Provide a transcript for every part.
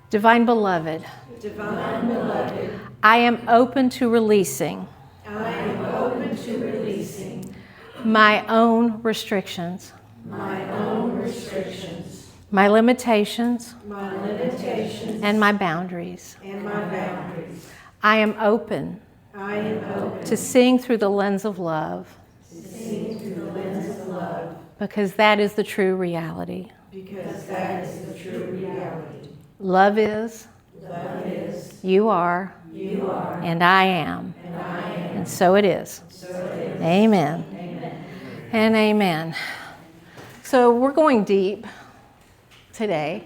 Divine Beloved, I am open to releasing my own restrictions, my limitations, and my boundaries. I am open to seeing through the lens of love, because that is the true reality. Love is, you are, and I am. And so it is. Amen. And amen. So we're going deep today.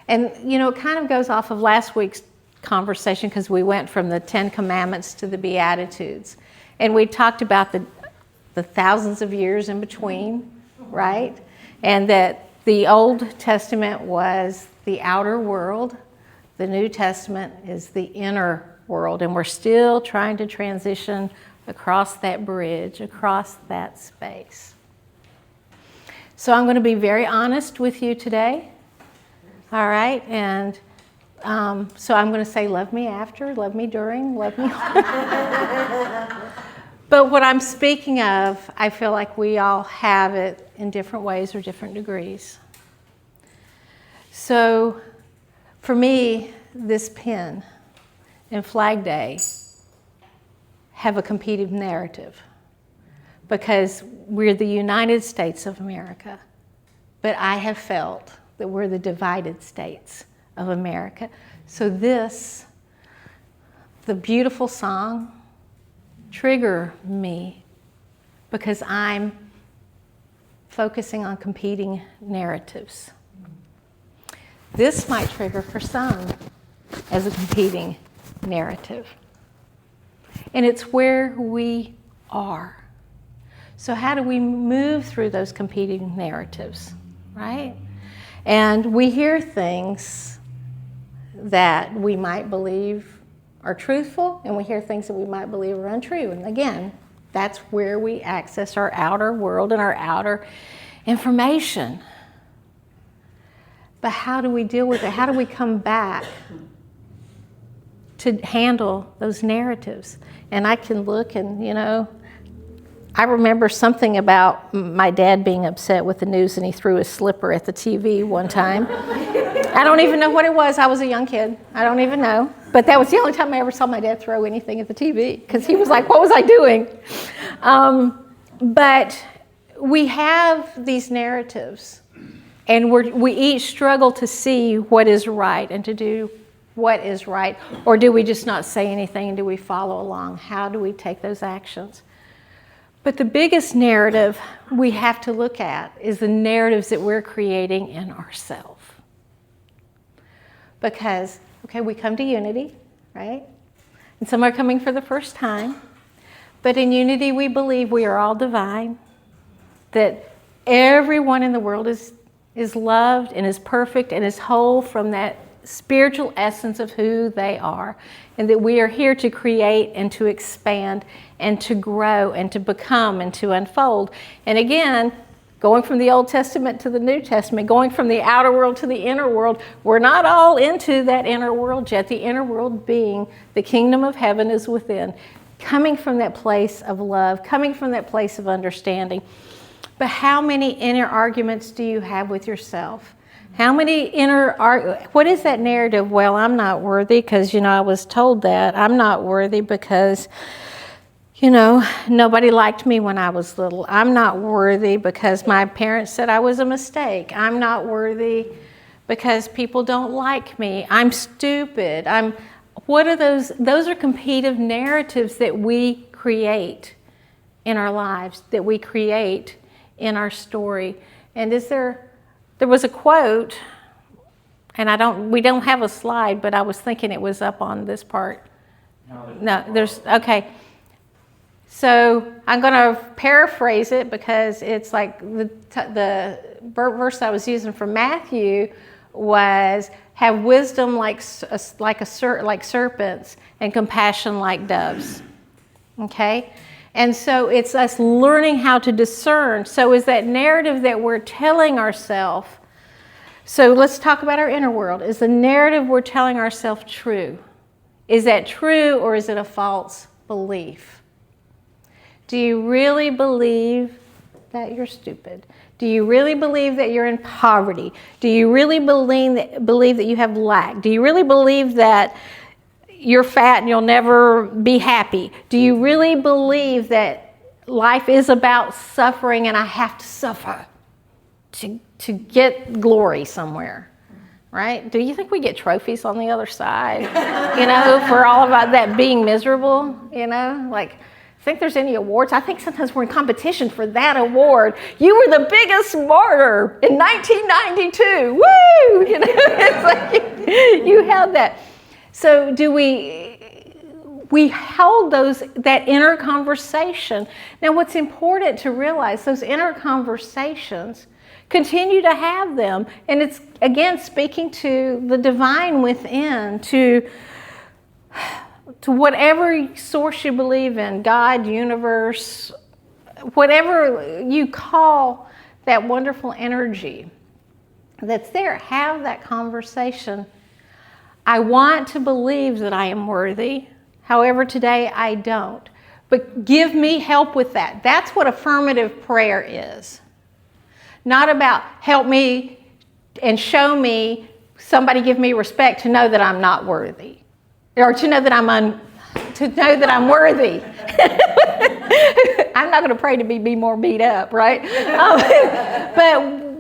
And, you know, it kind of goes off of last week's conversation because we went from the 10 Commandments to the Beatitudes. And we talked about the thousands of years in between, right? And that the Old Testament was the outer world. The New Testament is the inner world. And we're still trying to transition across that bridge, across that space. So I'm going to be very honest with you today. All right? And so I'm going to say, love me after, love me during, love me. But what I'm speaking of, I feel like we all have it in different ways or different degrees. So for me, this pen and Flag Day have a competing narrative because we're the United States of America. But I have felt that we're the divided states of America. So this, the beautiful song, trigger me because I'm focusing on competing narratives. This might trigger for some as a competing narrative. And it's where we are. So how do we move through those competing narratives, right? And we hear things that we might believe are truthful, and we hear things that we might believe are untrue. And again, that's where we access our outer world and our outer information. But how do we deal with it? How do we come back to handle those narratives? And I can look and, you know, I remember something about my dad being upset with the news and he threw his slipper at the TV one time. I don't even know what it was. I was a young kid. I don't even know. But that was the only time I ever saw my dad throw anything at the TV because he was like, what was I doing? But we have these narratives and we each struggle to see what is right and to do what is right. Or do we just not say anything and do we follow along? How do we take those actions? But the biggest narrative we have to look at is the narratives that we're creating in ourselves. Because, okay, we come to unity, right? And some are coming for the first time. But in unity, we believe we are all divine, that everyone in the world is loved and is perfect and is whole from that spiritual essence of who they are, and that we are here to create and to expand and to grow and to become and to unfold. And again, going from the Old Testament to the New Testament, going from the outer world to the inner world, we're not all into that inner world yet. The inner world being the kingdom of heaven is within, coming from that place of love, coming from that place of understanding. But how many inner arguments do you have with yourself? How many what is that narrative? Well, I'm not worthy because, you know, I was told that. I'm not worthy because, you know, nobody liked me when I was little. I'm not worthy because my parents said I was a mistake. I'm not worthy because people don't like me. I'm stupid. What are those? Those are competitive narratives that we create in our lives, that we create in our story. And there was a quote, and we don't have a slide, but I was thinking it was up on this part. Okay. So I'm going to paraphrase it because it's like the verse I was using from Matthew was, have wisdom like serpents and compassion like doves. Okay? And so it's us learning how to discern. So is that narrative that we're telling ourselves So let's talk about our inner world. Is the narrative we're telling ourselves true? Is that true, or is it a false belief? Do you really believe that you're stupid? Do you really believe that you're in poverty? Do you really believe that you have lack? Do you really believe that you're fat and you'll never be happy? Do you really believe that life is about suffering and I have to suffer to get glory somewhere, right? Do you think we get trophies on the other side, for all about that being miserable, Like, I think there's any awards. I think sometimes we're in competition for that award. You were the biggest martyr in 1992. Woo! It's like you held that. So do we held that inner conversation. Now what's important to realize, those inner conversations, continue to have them. And it's, again, speaking to the divine within, to whatever source you believe in, God, universe, whatever you call that wonderful energy that's there, have that conversation. I want to believe that I am worthy. However, today I don't. But give me help with that. That's what affirmative prayer is. Not about help me and show me, somebody give me respect to know that I'm not worthy. Or to know that I'm worthy. I'm not going to pray to be more beat up, right?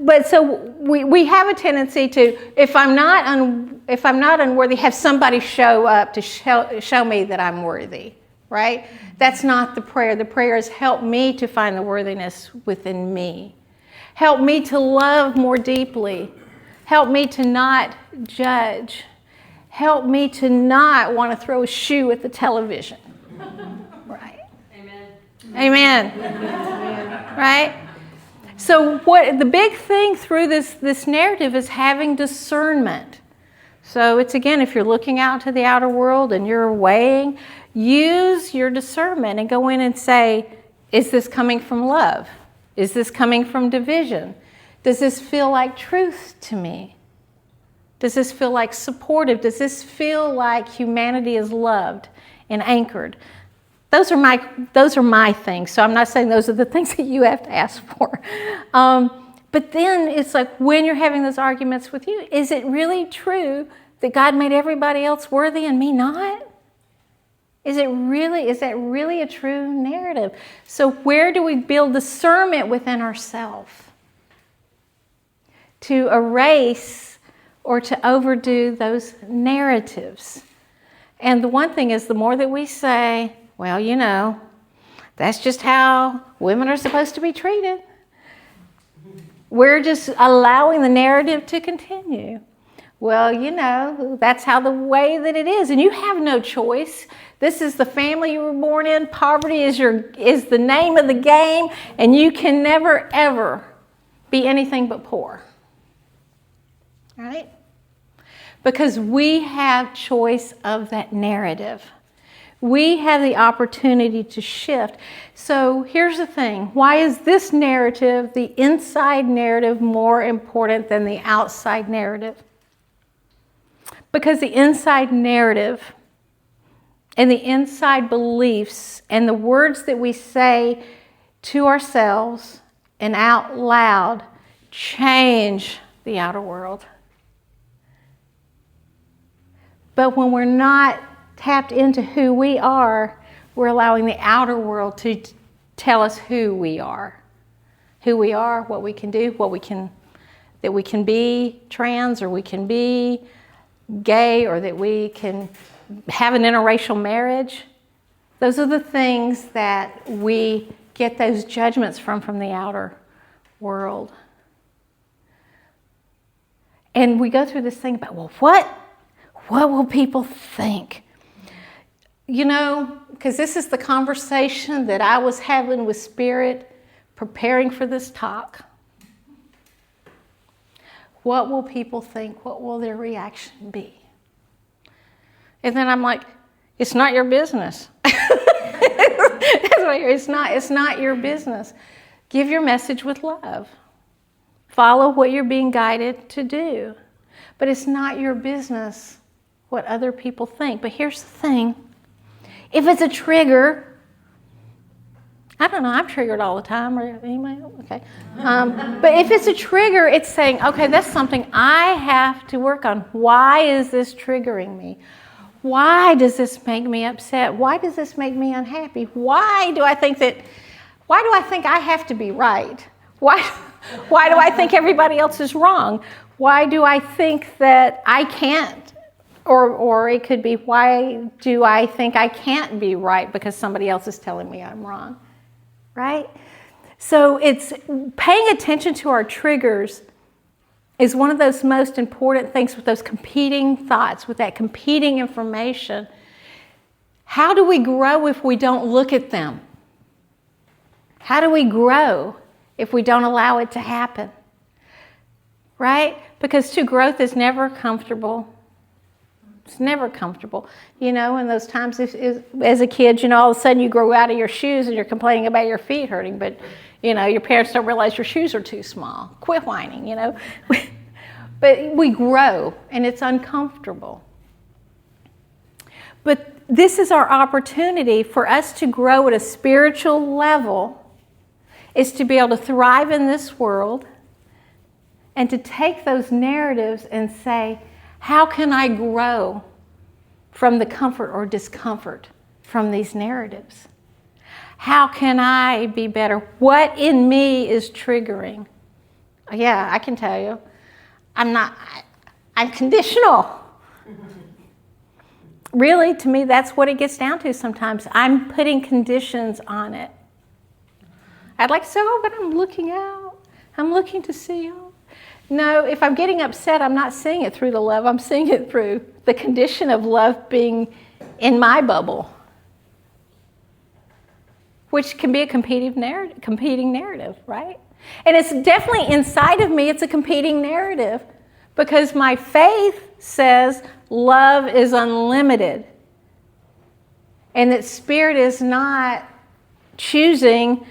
But so we have a tendency to, if I'm not unworthy, have somebody show up to show me that I'm worthy, right? That's not the prayer. The prayer is help me to find the worthiness within me. Help me to love more deeply. Help me to not judge. Help me to not want to throw a shoe at the television. Right? Amen. Right? So what the big thing through this narrative is having discernment. So it's, again, if you're looking out to the outer world and you're weighing, use your discernment and go in and say, is this coming from love? Is this coming from division? Does this feel like truth to me? Does this feel like supportive? Does this feel like humanity is loved and anchored? Those are my things. So I'm not saying those are the things that you have to ask for. But then it's like, when you're having those arguments with you, is it really true that God made everybody else worthy and me not? Is that really a true narrative? So where do we build discernment within ourselves to erase or to overdo those narratives? And the one thing is, the more that we say, well, that's just how women are supposed to be treated, we're just allowing the narrative to continue. Well, that's how the way that it is. And you have no choice. This is the family you were born in. Poverty is the name of the game. And you can never, ever be anything but poor. Right? Because we have choice of that narrative. We have the opportunity to shift. So here's the thing. Why is this narrative, the inside narrative, more important than the outside narrative? Because the inside narrative and the inside beliefs and the words that we say to ourselves and out loud change the outer world. But when we're not tapped into who we are, we're allowing the outer world to tell us who we are. Who we are, what we can do, that we can be trans, or we can be gay, or that we can have an interracial marriage. Those are the things that we get those judgments from the outer world. And we go through this thing about, well, what will people think? Because this is the conversation that I was having with Spirit preparing for this talk. What will people think? What will their reaction be? And then I'm like, it's not your business. That's what I hear. It's not your business. Give your message with love. follow what you're being guided to do. But it's not your business what other people think. But here's the thing. If it's a trigger, I don't know, I'm triggered all the time. Or anybody? Okay. But if it's a trigger, it's saying, okay, that's something I have to work on. Why is this triggering me? Why does this make me upset? Why does this make me unhappy? Why do I think I have to be right? Why do I think everybody else is wrong? Why do I think that I can't? Or it could be, why do I think I can't be right because somebody else is telling me I'm wrong? Right? So it's paying attention to our triggers is one of those most important things with those competing thoughts, with that competing information. How do we grow if we don't look at them? How do we grow if we don't allow it to happen? Right? Because growth is never comfortable. It's never comfortable. You know, in those times as a kid, you know, all of a sudden you grow out of your shoes and you're complaining about your feet hurting, but, you know, your parents don't realize your shoes are too small. Quit whining, you know. But we grow, and it's uncomfortable. But this is our opportunity for us to grow at a spiritual level, is to be able to thrive in this world and to take those narratives and say, how can I grow from the comfort or discomfort from these narratives? How can I be better? What in me is triggering? Yeah, I can tell you. I'm conditional. Really, to me, that's what it gets down to sometimes. I'm putting conditions on it. I'd like to say, oh, but I'm looking out. I'm looking to see. Oh. No, if I'm getting upset, I'm not seeing it through the love. I'm seeing it through the condition of love being in my bubble, which can be a competing narrative, right? And it's definitely inside of me, it's a competing narrative because my faith says love is unlimited and that Spirit is not choosing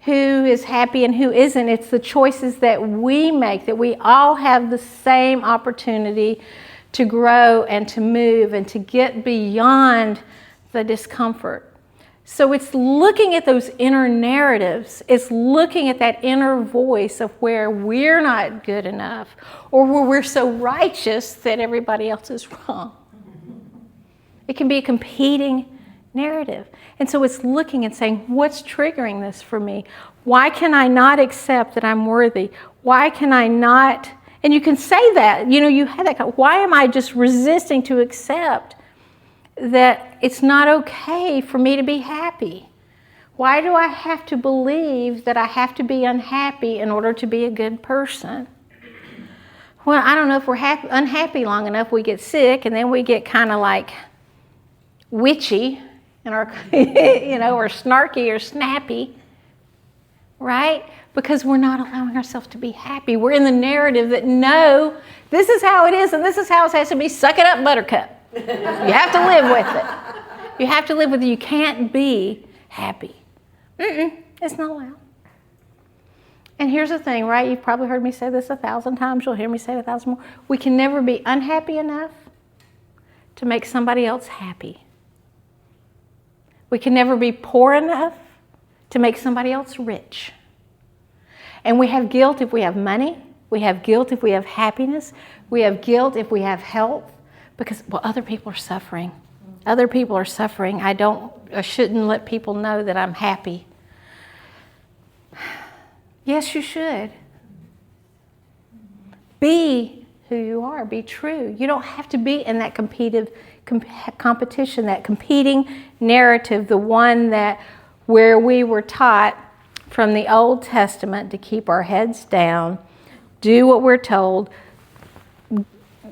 who is happy and who isn't. It's the choices that we make, that we all have the same opportunity to grow and to move and to get beyond the discomfort. So it's looking at those inner narratives. It's looking at that inner voice of where we're not good enough or where we're so righteous that everybody else is wrong. It can be a competing narrative. And so it's looking and saying, what's triggering this for me? Why can I not accept that I'm worthy? Why can I not? And you can say that, you know, you had that. Why am I just resisting to accept that it's not okay for me to be happy? Why do I have to believe that I have to be unhappy in order to be a good person? Well, I don't know if we're unhappy long enough, we get sick, and then we get kind of like witchy, and you know, or snarky or snappy, right? Because we're not allowing ourselves to be happy. We're in the narrative that, no, this is how it is, and this is how it has to be. Suck it up, buttercup. You have to live with it. You have to live with it. You can't be happy. It's not allowed. And here's the thing, right? You've probably heard me say this 1,000 times. You'll hear me say it 1,000 more. We can never be unhappy enough to make somebody else happy. We can never be poor enough to make somebody else rich. And we have guilt if we have money. We have guilt if we have happiness. We have guilt if we have health. Because, well, other people are suffering. Other people are suffering. I shouldn't let people know that I'm happy. Yes, you should. Be who you are. Be true. You don't have to be in that competition, that competing narrative, the one that where we were taught from the Old Testament to keep our heads down, do what we're told.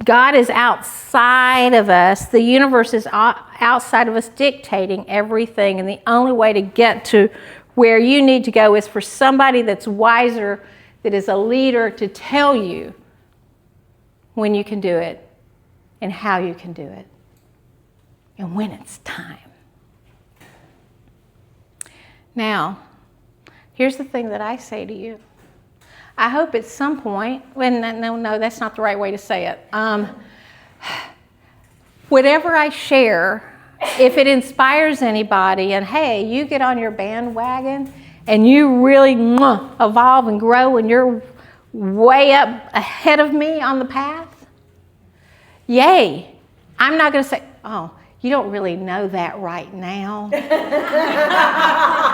God is outside of us. The universe is outside of us dictating everything. And the only way to get to where you need to go is for somebody that's wiser, that is a leader, to tell you when you can do it and how you can do it and when it's time. Now, here's the thing that I say to you. I hope at some point, no, that's not the right way to say it. Whatever I share, if it inspires anybody, and hey, you get on your bandwagon and you really evolve and grow and you're way up ahead of me on the path, yay. I'm not going to say, oh, you don't really know that right now.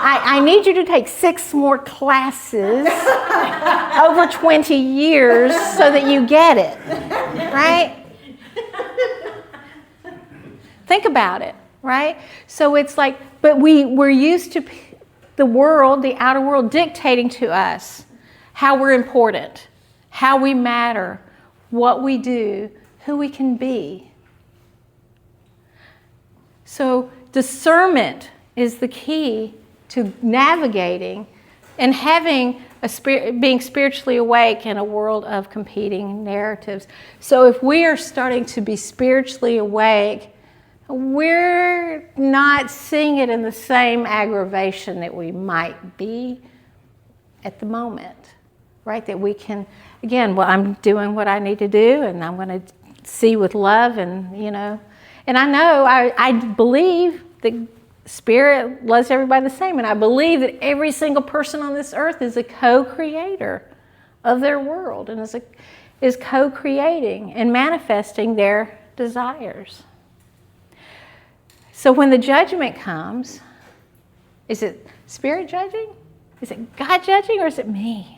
I need you to take 6 more classes over 20 years so that you get it, right? Think about it, right? So it's like, but we're used to the world, the outer world, dictating to us how we're important, how we matter, what we do, who we can be. So discernment is the key to navigating and having being spiritually awake in a world of competing narratives. So if we are starting to be spiritually awake, we're not seeing it in the same aggravation that we might be at the moment, right? That we can, again, well, I'm doing what I need to do, and I'm going to see with love, and and I believe that Spirit loves everybody the same, and I believe that every single person on this earth is a co-creator of their world and is co-creating and manifesting their desires. So when the judgment comes, is it Spirit judging? Is it God judging, or is it me?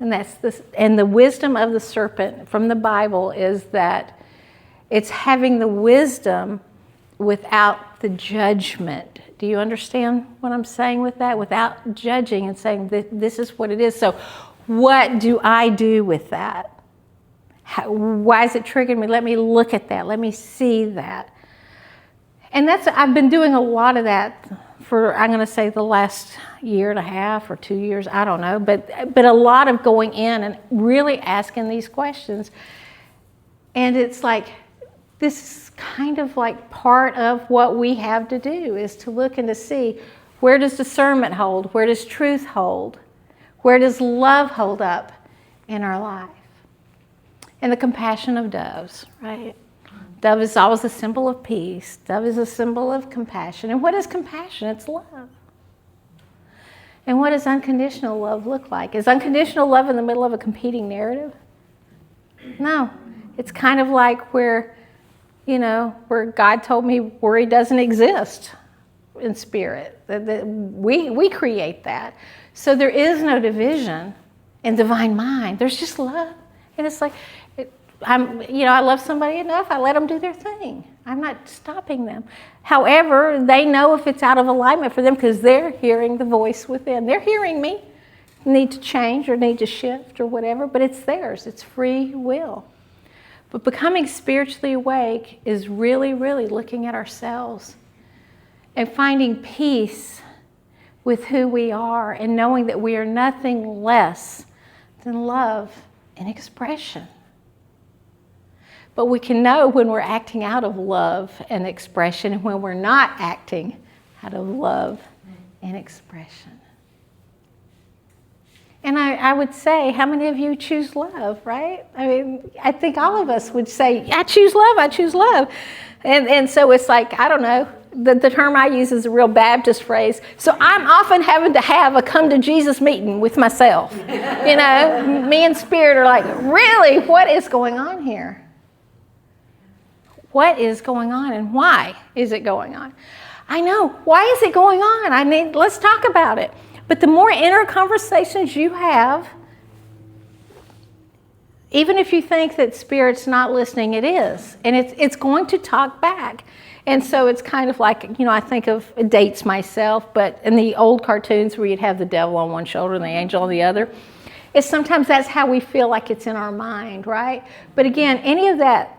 And the wisdom of the serpent from the Bible is that it's having the wisdom without the judgment. Do you understand what I'm saying with that? Without judging and saying, this is what it is. So what do I do with that? Why is it triggering me? Let me look at that. Let me see that. And I've been doing a lot of that for, I'm going to say, the last year and a half or 2 years, I don't know, but a lot of going in and really asking these questions. And it's like, this is kind of like part of what we have to do, is to look and to see, where does discernment hold? Where does truth hold? Where does love hold up in our life? And the compassion of doves, right? Dove is always a symbol of peace. Dove is a symbol of compassion. And what is compassion? It's love. And what does unconditional love look like? Is unconditional love in the middle of a competing narrative? No. It's kind of like where God told me worry doesn't exist in spirit. That we create that. So there is no division in divine mind. There's just love. And it's like, I love somebody enough, I let them do their thing. I'm not stopping them. However, they know if it's out of alignment for them because they're hearing the voice within. They're hearing me, need to change or need to shift or whatever, but it's theirs. It's free will. But becoming spiritually awake is really, really looking at ourselves and finding peace with who we are and knowing that we are nothing less than love and expression. But we can know when we're acting out of love and expression and when we're not acting out of love and expression. And I would say, how many of you choose love, right? I mean, I think all of us would say, I choose love, I choose love. And so it's like, I don't know, the term I use is a real Baptist phrase. So I'm often having to have a come to Jesus meeting with myself. Me and Spirit are like, really, what is going on here? What is going on and why is it going on? I know, why is it going on? Let's talk about it. But the more inner conversations you have, even if you think that Spirit's not listening, it is. And it's going to talk back. And so it's kind of like, I think of, it dates myself, but in the old cartoons where you'd have the devil on one shoulder and the angel on the other, it's sometimes that's how we feel like it's in our mind, right? But again, any of that,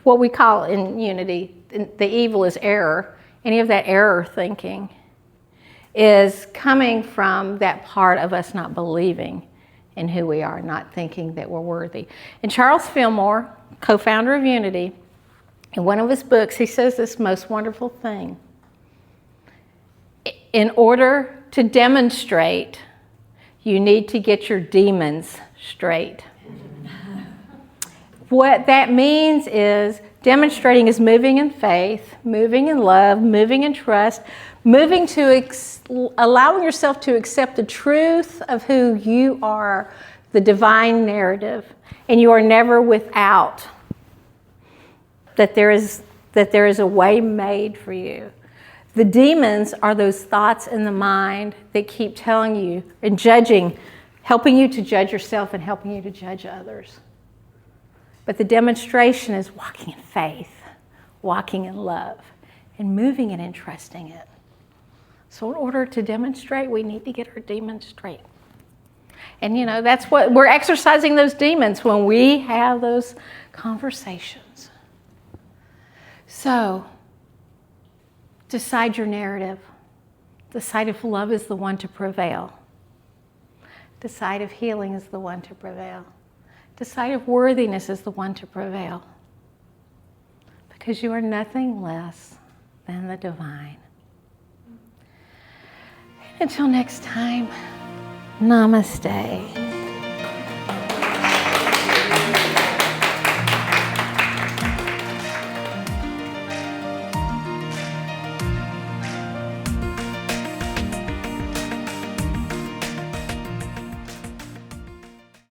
what we call in unity, the evil is error, any of that error thinking is coming from that part of us not believing in who we are, not thinking that we're worthy. And Charles Fillmore, co-founder of Unity, in one of his books, he says this most wonderful thing. In order to demonstrate You need to get your demons straight. What that means is demonstrating is moving in faith, moving in love, moving in trust, moving to allowing yourself to accept the truth of who you are, the divine narrative, and you are never without. That there is a way made for you. The demons are those thoughts in the mind that keep telling you and judging, helping you to judge yourself and helping you to judge others. But the demonstration is walking in faith, walking in love, and moving it and trusting it. So in order to demonstrate, we need to get our demons straight. And that's what we're exercising, those demons, when we have those conversations. So, decide your narrative. Decide if love is the one to prevail. Decide if healing is the one to prevail. Decide if worthiness is the one to prevail. Because you are nothing less than the divine. Until next time, namaste.